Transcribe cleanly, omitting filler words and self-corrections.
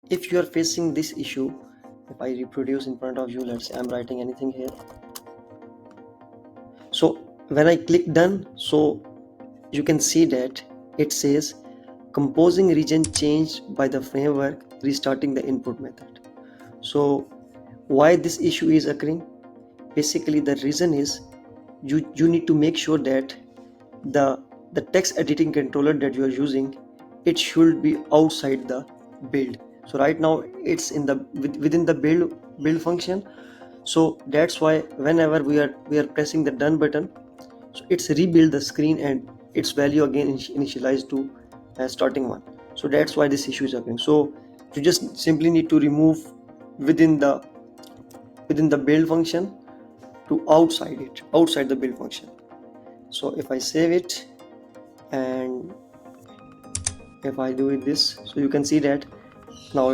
if you are facing this issue, if I reproduce in front of you, let's say I'm writing anything here. So when I click done, so you can see that it says composing region changed by the framework restarting the input method. So why this issue is occurring? Basically the reason is you need to make sure that the text editing controller that you are using, it should be outside the build. So right now it's in the within the build function. So that's why whenever we are pressing the done button, so it's rebuild the screen and its value again initialized to starting one. So that's why this issue is occurring. So you just simply need to remove within the build function to outside the build function. So if I save it and if I do it this, so you can see that now